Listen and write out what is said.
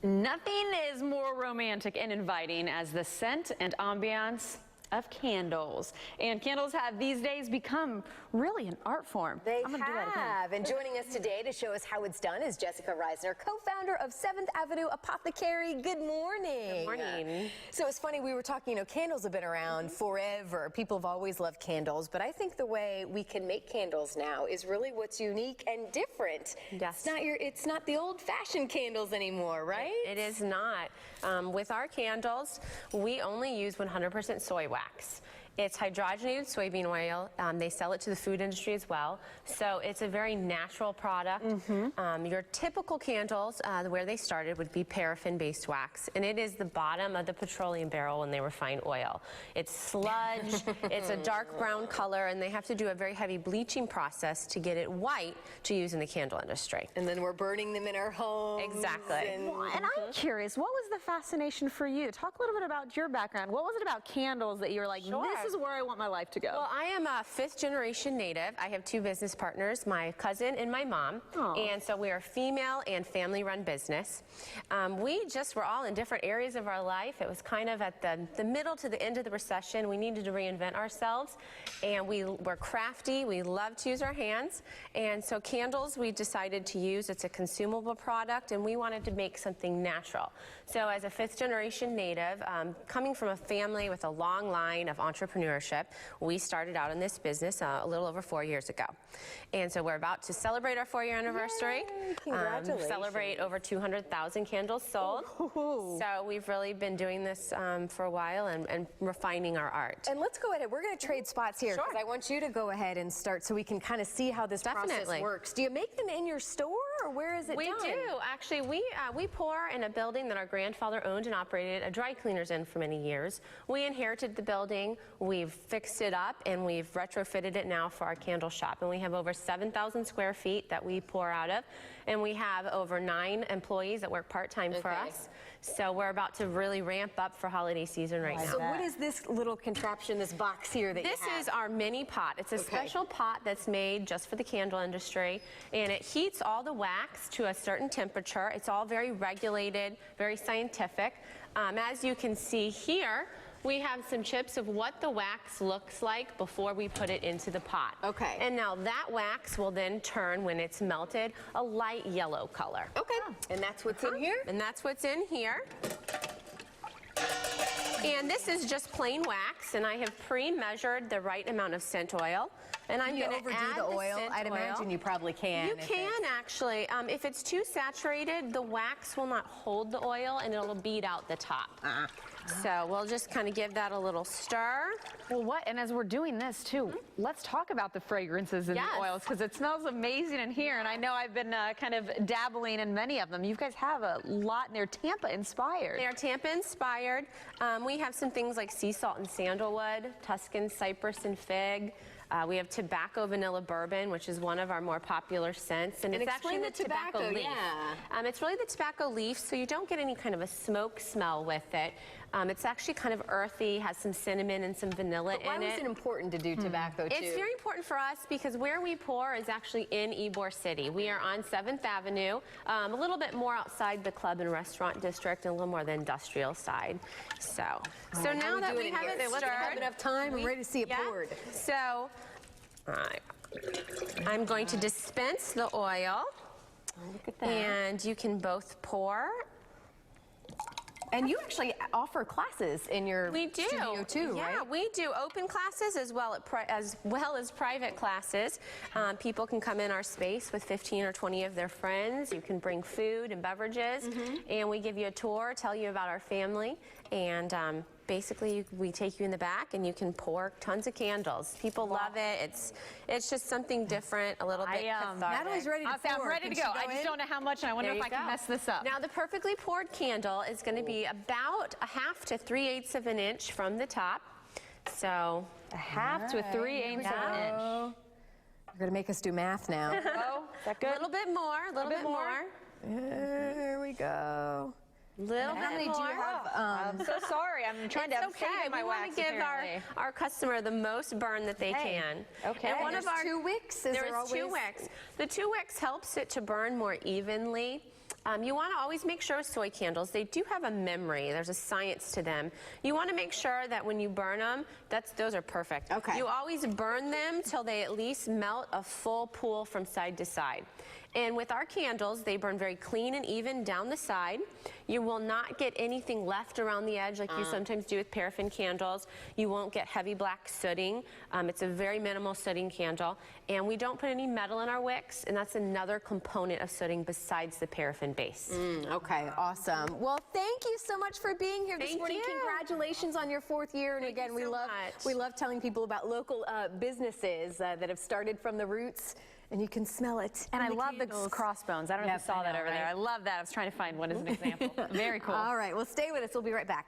Nothing is more romantic and inviting as the scent and ambiance of candles. And candles have these days become really an art form. They have. And joining us today to show us how it's done is Jessica Reisner, co-founder of 7th Avenue Apothecary. Good morning. Good morning. So it's funny, we were talking, candles have been around forever. People have always loved candles, but I think the way we can make candles now is really what's unique and different. Yes. It's not the old-fashioned candles anymore, right? It is not. With our candles, we only use 100% soy wax. It's hydrogenated soybean oil. They sell it to the food industry as well. So it's a very natural product. Your typical candles, where they started, would be paraffin-based wax. And it is the bottom of the petroleum barrel when they refine oil. It's sludge, it's a dark brown color, and they have to do a very heavy bleaching process to get it white to use in the candle industry. And then we're burning them in our homes. Exactly. And I'm curious, what was the fascination for you? Talk a little bit about your background. What was it about candles that you were like, this is where I want my life to go? Well, I am a 5th generation native. I have 2 business partners, my cousin and my mom. And so we are a female and family run business. We just were all in different areas of our life. It was kind of at the middle to the end of the recession. We needed to reinvent ourselves, and we were crafty. We love to use our hands. And so candles we decided to use. It's a consumable product, and we wanted to make something natural. So as a 5th generation native, coming from a family with a long line of entrepreneurship, we started out in this business a little over 4 years ago. And so we're about to celebrate our 4-year anniversary. Yay, congratulations. Celebrate over 200,000 candles sold. So we've really been doing this for a while and refining our art. And let's go ahead. We're going to trade spots here because I want you to go ahead and start so we can kind of see how this process works. Do you make them in your store, or where is it done? We do. Actually, we pour in a building that our grandfather owned and operated a dry cleaners in for many years. We inherited the building. We've fixed it up, and we've retrofitted it now for our candle shop. And we have over 7,000 square feet that we pour out of. And we have over 9 employees that work part-time for us. So we're about to really ramp up for holiday season right now. So what is this little contraption, this box here that you have? This is our mini pot. It's a special pot that's made just for the candle industry, and it heats all the wax to a certain temperature. It's all very regulated, very scientific. As you can see here, we have some chips of what the wax looks like before we put it into the pot. Okay. And now that wax will then turn, when it's melted, a light yellow color. Okay. And that's what's in here? And that's what's in here. And this is just plain wax, and I have pre-measured the right amount of scent oil. And I'm going to overdo add the oil? scent I'd imagine you probably can. You can actually. If it's too saturated, the wax will not hold the oil, and it'll bead out the top. So we'll just kind of give that a little stir. Well, and as we're doing this too, let's talk about the fragrances and the oils, because it smells amazing in here. And I know I've been kind of dabbling in many of them. You guys have a lot, and they're Tampa inspired. They are Tampa inspired. We have some things like sea salt and sandalwood, Tuscan cypress and fig. We have tobacco vanilla bourbon, which is one of our more popular scents. And it's actually the tobacco leaf. It's really the tobacco leaf, so you don't get any kind of a smoke smell with it. It's actually kind of earthy, has some cinnamon and some vanilla in it. Why was it important to do tobacco too? It's very important for us because where we pour is actually in Ybor City. We are on 7th Avenue, a little bit more outside the club and restaurant district, and a little more the industrial side. So now that we have it stirred, let's have enough time. I'm ready to see it poured. So I'm going to dispense the oil. Look at that. And you can both pour. And you actually offer classes in your studio too, right? Yeah, we do open classes as well as private classes. People can come in our space with 15 or 20 of their friends. You can bring food and beverages, and we give you a tour, tell you about our family, and basically we take you in the back and you can pour tons of candles. People love it. It's just something different, a little bit cathartic. Natalie's ready to pour. I'm ready to go. I just don't know how much, and I wonder if I can mess this up. Now the perfectly poured candle is going to be about a 1/2 to 3/8 of an inch from the top. So a 1/2 to 3/8 of an inch. You're going to make us do math now. Oh, is that good? A little bit more, a little bit more. There we go. Little How bit many more. do you have? I'm so sorry. I'm trying to save my wax. We want to give our customer the most burn that they can. Okay. And one of our 2 wicks. There is 2 wicks. The 2 wicks helps it to burn more evenly. You want to always make sure with soy candles, they do have a memory. There's a science to them. You want to make sure that when you burn them, those are perfect. Okay. You always burn them till they at least melt a full pool from side to side. And with our candles, they burn very clean and even down the side. You will not get anything left around the edge like you sometimes do with paraffin candles. You won't get heavy black sooting. It's a very minimal sooting candle. And we don't put any metal in our wicks, and that's another component of sooting besides the paraffin base. Okay, awesome. Well, thank you so much for being here this Thank morning. you. Congratulations on your 4th year. And again, we so love much. telling people about local businesses that have started from the roots. And you can smell it. And in I love candles. the crossbones. I don't know if Yes, you saw I that know, over there. right? I love that. I was trying to find one as an example. Very cool. All right, well, stay with us. We'll be right back.